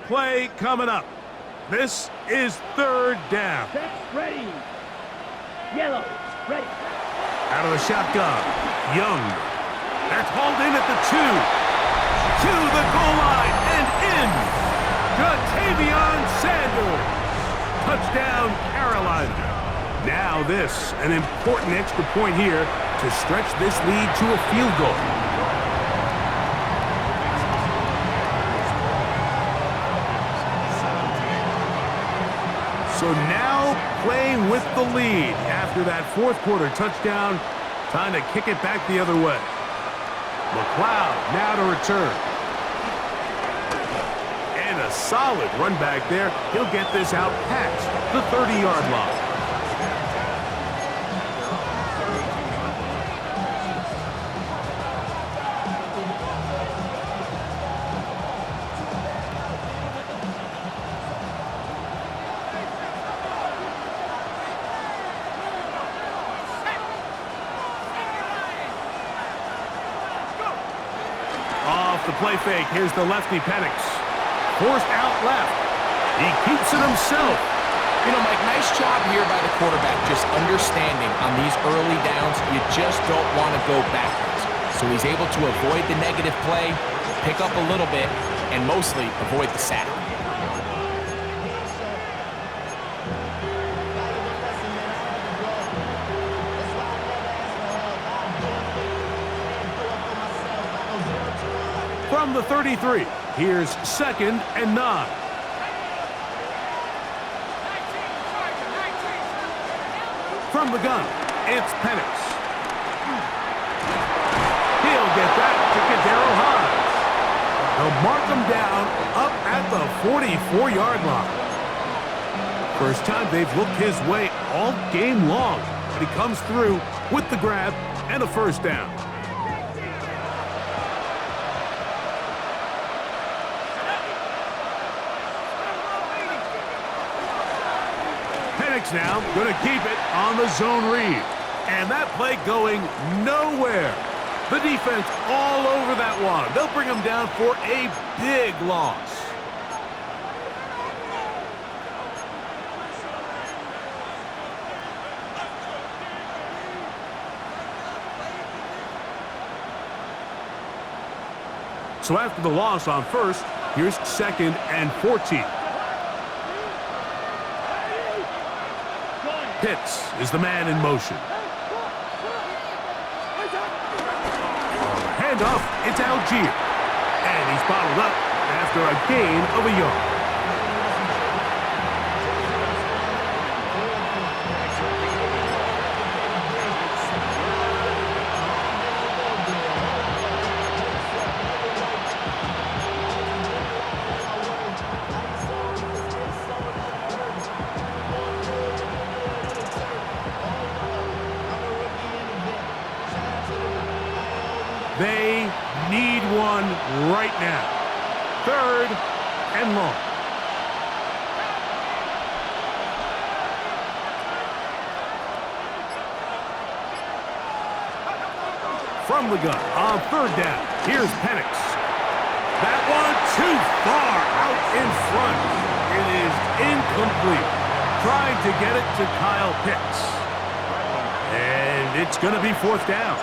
play coming up. This is third down. Set, ready. Yellow, ready. Out of the shotgun, Young. That's hauled in at the 2. To the goal line and in. Jatavion Sanders. Touchdown, Carolina. Now this, an important extra point here to stretch this lead to a field goal. So now playing with the lead after that fourth quarter touchdown, time to kick it back the other way. McLeod now to return. And a solid run back there. He'll get this out past the 30-yard line. The play fake. Here's the lefty, Penix. Forced out left. He keeps it himself. You know, Mike, nice job here by the quarterback, just understanding on these early downs, you just don't want to go backwards. So he's able to avoid the negative play, pick up a little bit, and mostly avoid the sack. From the 33, here's 2nd and 9. From the gun, it's Penix. He'll get that to Kadero Hines. They'll mark him down up at the 44-yard line. First time they've looked his way all game long, and he comes through with the grab and a first down. Now going to keep it on the zone read. And that play going nowhere. The defense all over that one. They'll bring him down for a big loss. So after the loss on first, here's 2nd and 14. Pitts is the man in motion. Handoff, it's Algier. And he's bottled up after a gain of a yard. They need one right now. 3rd and long. From the gun on 3rd down. Here's Penix. That one too far out in front. It is incomplete. Trying to get it to Kyle Pitts. And it's going to be 4th down.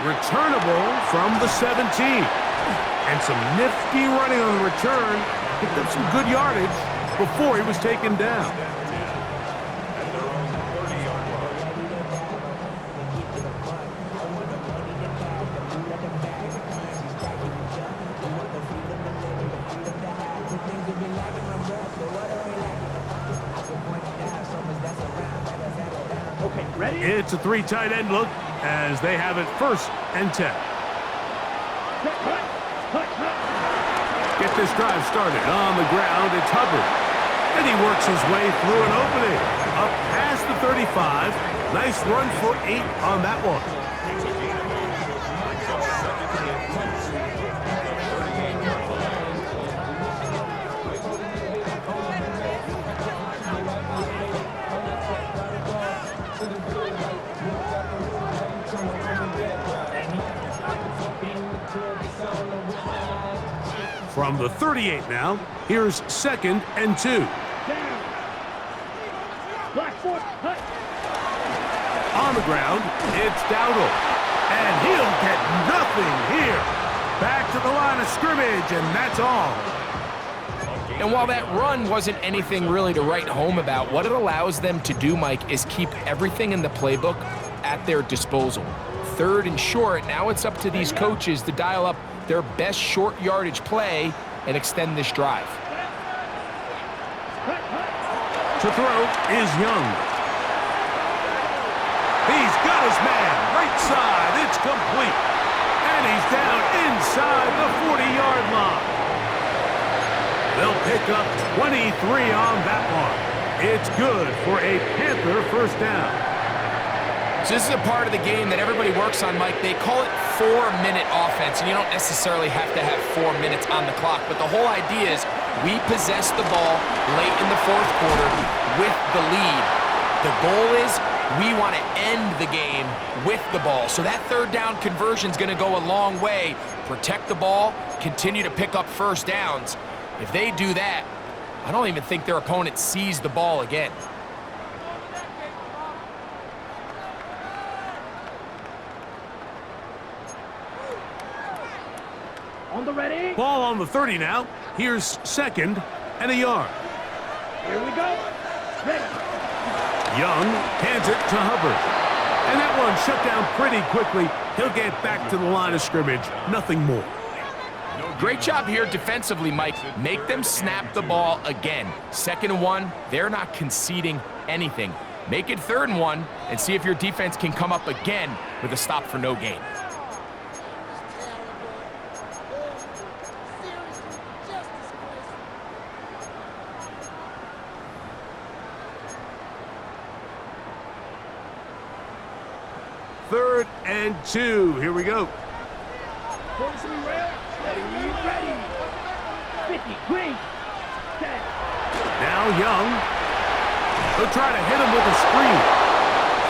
Returnable from the 17. And some nifty running on the return. Picked up some good yardage before he was taken down. Okay, ready? It's a 3 tight end look as they have it 1st and 10. Get this drive started on the ground. It's Hubbard. And he works his way through an opening. Up past the 35. Nice run for 8 on that one. From the 38 now, here's 2nd and 2. Down. Black force, hut. On the ground, it's Dowdle. And he'll get nothing here. Back to the line of scrimmage, and that's all. And while that run wasn't anything really to write home about, what it allows them to do, Mike, is keep everything in the playbook at their disposal. 3rd and short, now it's up to these coaches to dial up their best short yardage play and extend this drive. To throw is Young. He's got his man, right side, it's complete. And he's down inside the 40-yard line. They'll pick up 23 on that one. It's good for a Panther first down. So this is a part of the game that everybody works on, Mike. They call it 4-minute offense, and you don't necessarily have to have 4 minutes on the clock. But the whole idea is we possess the ball late in the 4th quarter with the lead. The goal is we want to end the game with the ball. So that 3rd down conversion is going to go a long way. Protect the ball, continue to pick up first downs. If they do that, I don't even think their opponent sees the ball again. On the ready. Ball on the 30 now. Here's 2nd and a yard. Here we go. Ready. Young hands it to Hubbard. And that one shut down pretty quickly. He'll get back to the line of scrimmage. Nothing more. Great job here defensively, Mike. Make them snap the ball again. 2nd and 1, they're not conceding anything. Make it 3rd and 1 and see if your defense can come up again with a stop for no gain. Third and 2. Here we go. Forcing rail. Ready. 50, green. 10. Now Young. They'll try to hit him with a screen.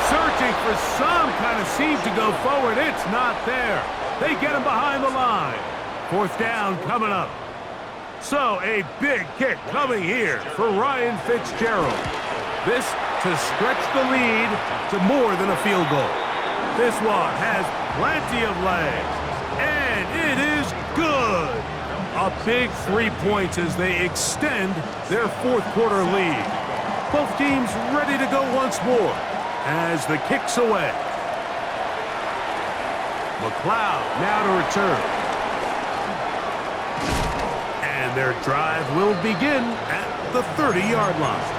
Searching for some kind of seam to go forward. It's not there. They get him behind the line. 4th down coming up. So a big kick coming here for Ryan Fitzgerald. This to stretch the lead to more than a field goal. This one has plenty of legs. And it is good. A big 3 points as they extend their 4th quarter lead. Both teams ready to go once more as the kick's away. McLeod now to return. And their drive will begin at the 30-yard line.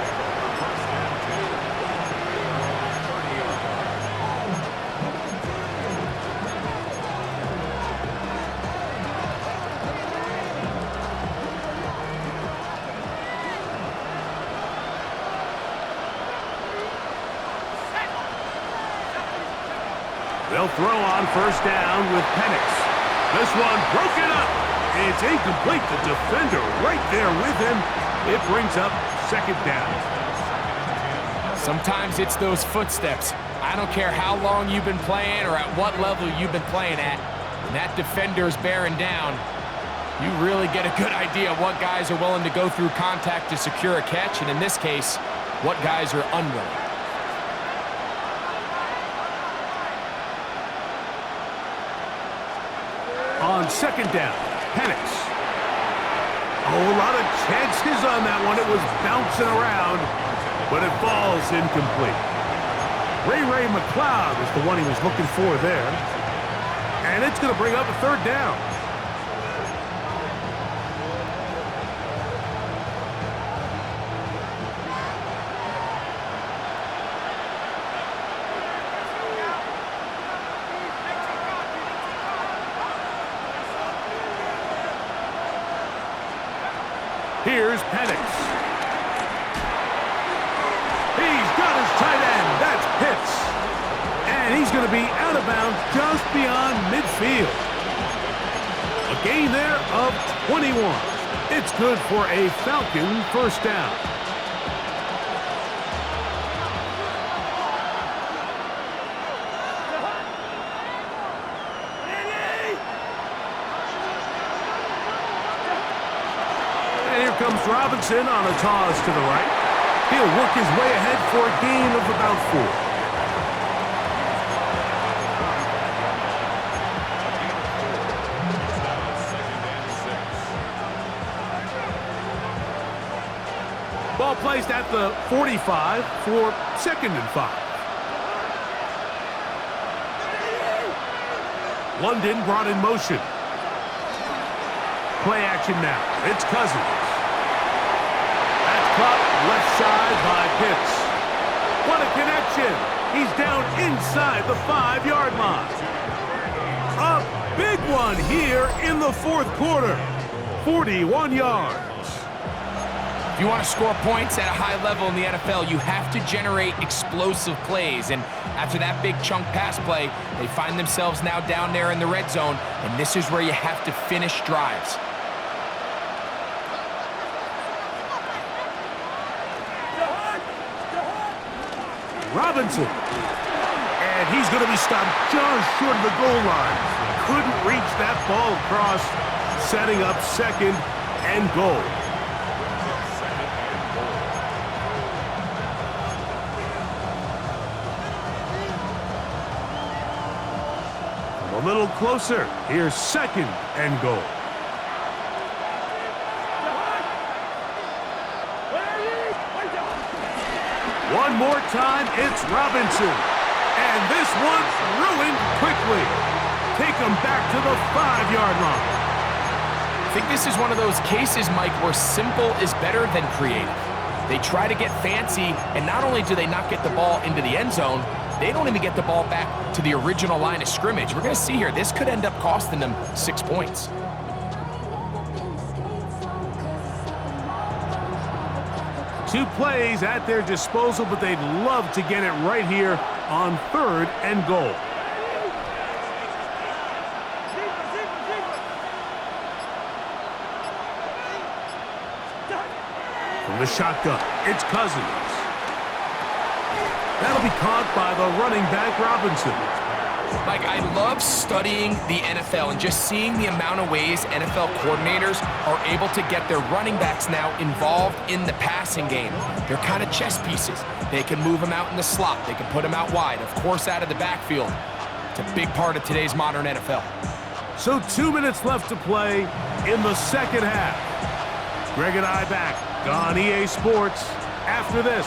They'll throw on first down with Penix. This one broken up. It's incomplete. The defender right there with him. It brings up 2nd down. Sometimes it's those footsteps. I don't care how long you've been playing or at what level you've been playing at. When that defender's bearing down, you really get a good idea of what guys are willing to go through contact to secure a catch, and in this case, what guys are unwilling. On 2nd down, Penix. A whole lot of chances on that one. It was bouncing around, but it falls incomplete. Ray McLeod is the one he was looking for there. And it's going to bring up a 3rd down. Here's Penix. He's got his tight end. That's Pitts. And he's going to be out of bounds just beyond midfield. A gain there of 21. It's good for a Falcon first down. James Robinson on a toss to the right. He'll work his way ahead for a gain of about 4. Ball placed at the 45 for 2nd and 5. London brought in motion. Play action now. It's Cousins. That's caught left side by Pitts. What a connection. He's down inside the 5-yard line. A big one here in the 4th quarter. 41 yards. If you want to score points at a high level in the NFL, you have to generate explosive plays. And after that big chunk pass play, they find themselves now down there in the red zone, and this is where you have to finish drives. Robinson. And he's going to be stopped just short of the goal line. Couldn't reach that ball across, setting up 2nd and goal. A little closer. Here's 2nd and goal. One more time, it's Robinson. And this one's ruined quickly. Take him back to the 5-yard line. I think this is one of those cases, Mike, where simple is better than creative. They try to get fancy, and not only do they not get the ball into the end zone, they don't even get the ball back to the original line of scrimmage. We're going to see here, this could end up costing them 6 points. Two plays at their disposal, but they'd love to get it right here on 3rd and goal. From the shotgun, it's Cousins. That'll be caught by the running back, Robinson. Mike, I love studying the NFL and just seeing the amount of ways NFL coordinators are able to get their running backs now involved in the passing game. They're kind of chess pieces. They can move them out in the slot. They can put them out wide, of course, out of the backfield. It's a big part of today's modern NFL. So 2 minutes left to play in the 2nd half. Greg and I back on EA Sports after this.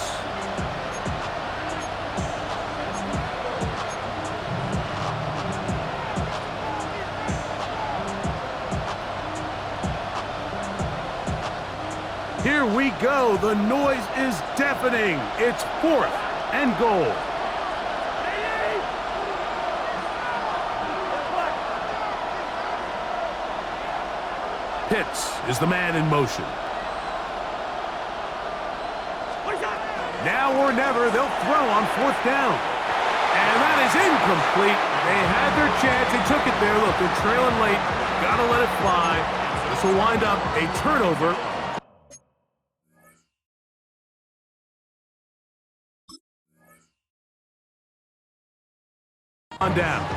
Here we go. The noise is deafening. It's 4th and goal. Pitts is the man in motion. Now or never, they'll throw on 4th down. And that is incomplete. They had their chance. They took it there. Look, they're trailing late. Gotta let it fly. This will wind up a turnover. On downs.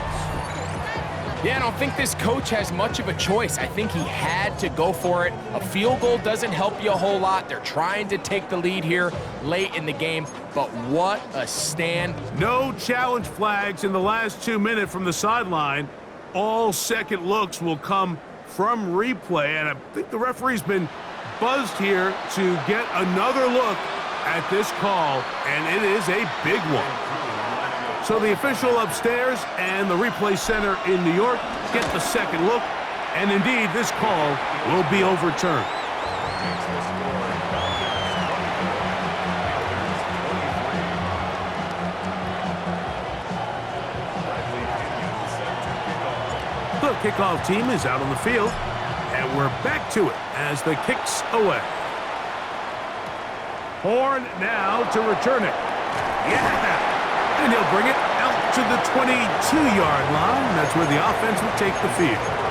Yeah, I don't think this coach has much of a choice. I think he had to go for it. A field goal doesn't help you a whole lot. They're trying to take the lead here late in the game, but what a stand. No challenge flags in the last 2 minutes from the sideline. All second looks will come from replay, and I think the referee's been buzzed here to get another look at this call, and it is a big one. So the official upstairs and the replay center in New York get the second look, and indeed this call will be overturned. The kickoff team is out on the field, and we're back to it as the kick's away. Horn now to return it. Yeah! And he'll bring it out to the 22-yard line. That's where the offense will take the field.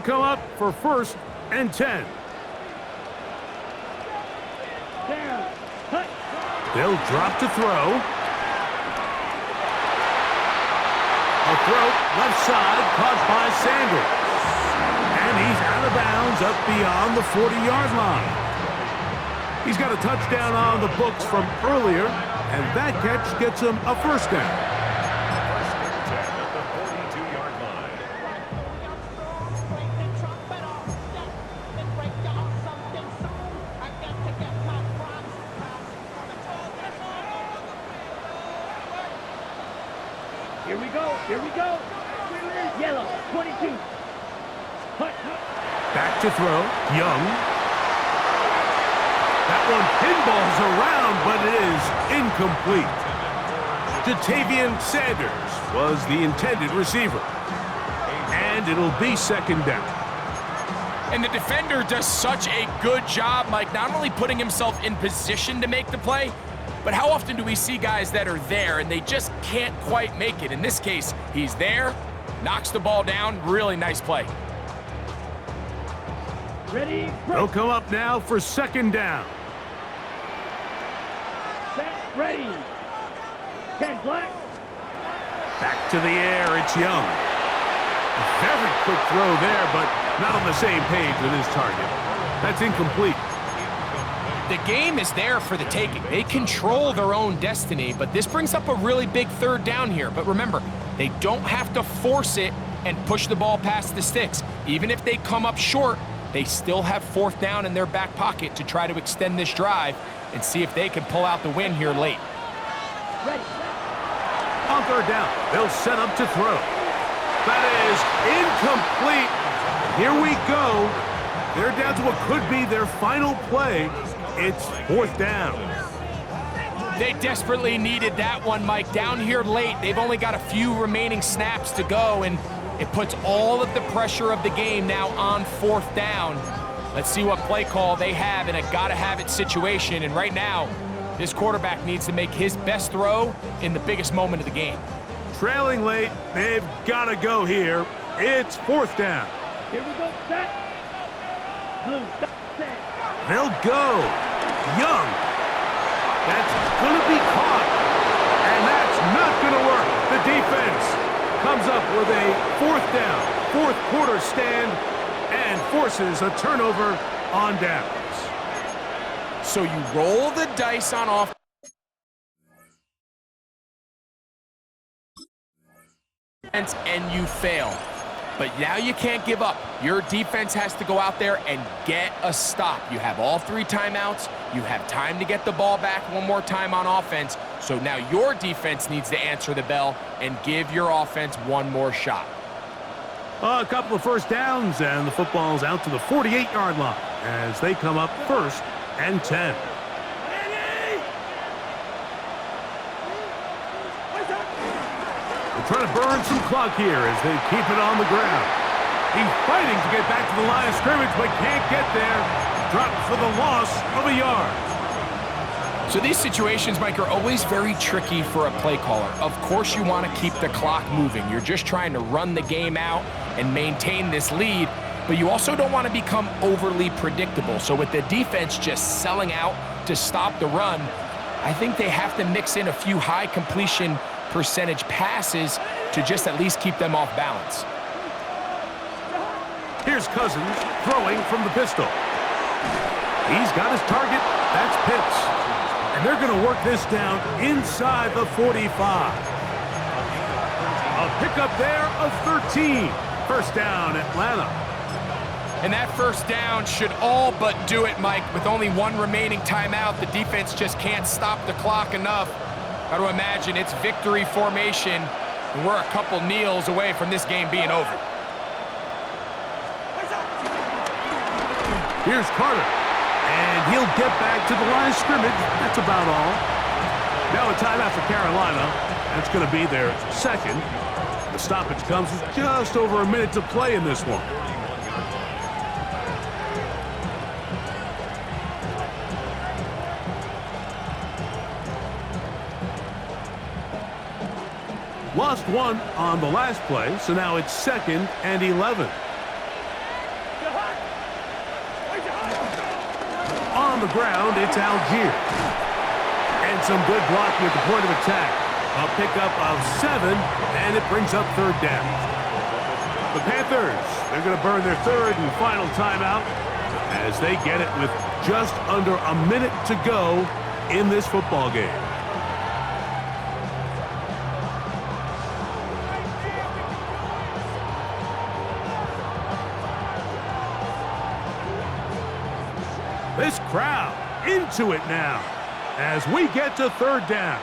come up for 1st and 10. Down. Cut. They'll drop to throw. A throw left side caught by Sanders. And he's out of bounds up beyond the 40-yard line. He's got a touchdown on the books from earlier, and that catch gets him a 1st down. Here we go. Here we go. Yellow. 22. Cut. Back to throw. Young. That one pinballs around, but it is incomplete. Jatavian Sanders was the intended receiver. And it'll be 2nd down. And the defender does such a good job, Mike, not only putting himself in position to make the play, but how often do we see guys that are there and they just can't quite make it? In this case, he's there, knocks the ball down, really nice play. Ready. They'll come up now for 2nd down. Set. Ready. 10 black. Back to the air, it's Young. A very quick throw there, but not on the same page with his target. That's incomplete. The game is there for the taking. They control their own destiny, but this brings up a really big 3rd down here. But remember, they don't have to force it and push the ball past the sticks. Even if they come up short, they still have 4th down in their back pocket to try to extend this drive and see if they can pull out the win here late. Ready. On 3rd down, they'll set up to throw. That is incomplete. Here we go. They're down to what could be their final play. It's 4th down. They desperately needed that one, Mike. Down here late, they've only got a few remaining snaps to go, and it puts all of the pressure of the game now on 4th down. Let's see what play call they have in a gotta-have-it situation, and right now, this quarterback needs to make his best throw in the biggest moment of the game. Trailing late, they've got to go here. It's 4th down. Here we go. Set. Blue. Set. They'll go. Young. That's going to be caught. And that's not going to work. The defense comes up with a 4th down, 4th quarter stand, and forces a turnover on downs. So you roll the dice on offense and you fail. But now you can't give up. Your defense has to go out there and get a stop. You have all 3 timeouts. You have time to get the ball back one more time on offense. So now your defense needs to answer the bell and give your offense one more shot. A couple of 1st downs, and the football's out to the 48-yard line as they come up 1st and 10. They're trying to burn some clock here as they keep it on the ground. He's fighting to get back to the line of scrimmage, but can't get there. Dropped for the loss of a yard. So these situations, Mike, are always very tricky for a play caller. Of course you want to keep the clock moving. You're just trying to run the game out and maintain this lead, but you also don't want to become overly predictable. So with the defense just selling out to stop the run, I think they have to mix in a few high completion percentage passes to just at least keep them off balance. Here's Cousins throwing from the pistol. He's got his target. That's Pitts. And they're going to work this down inside the 45. A pickup there of 13. 1st down, Atlanta. And that 1st down should all but do it, Mike. With only 1 remaining timeout, the defense just can't stop the clock enough. Got to imagine it's victory formation, and we're a couple kneels away from this game being over. Here's Carter, and he'll get back to the line of scrimmage. That's about all. Now a timeout for Carolina. That's going to be their 2nd. The stoppage comes with just over a minute to play in this one. Lost 1 on the last play, so now it's 2nd and 11. the ground, it's Algier. And some good blocking at the point of attack. A pickup of 7, and it brings up third down. The Panthers, they're going to burn their third and final timeout as they get it with just under a minute to go in this football game. This crowd into it now as we get to third down.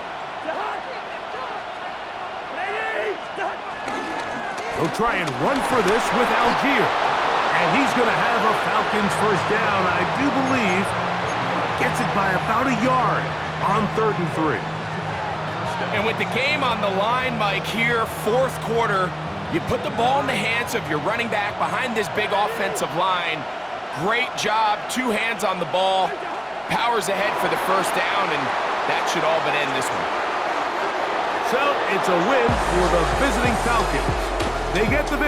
He'll try and run for this with Algier. And he's going to have a Falcons first down. I do believe gets it by about a yard on 3rd and 3. And with the game on the line, Mike, here, fourth quarter, you put the ball in the hands of your running back behind this big offensive line. Great job, 2 hands on the ball, powers ahead for the first down, and that should all but end this one. So it's a win for the visiting Falcons. They get the victory.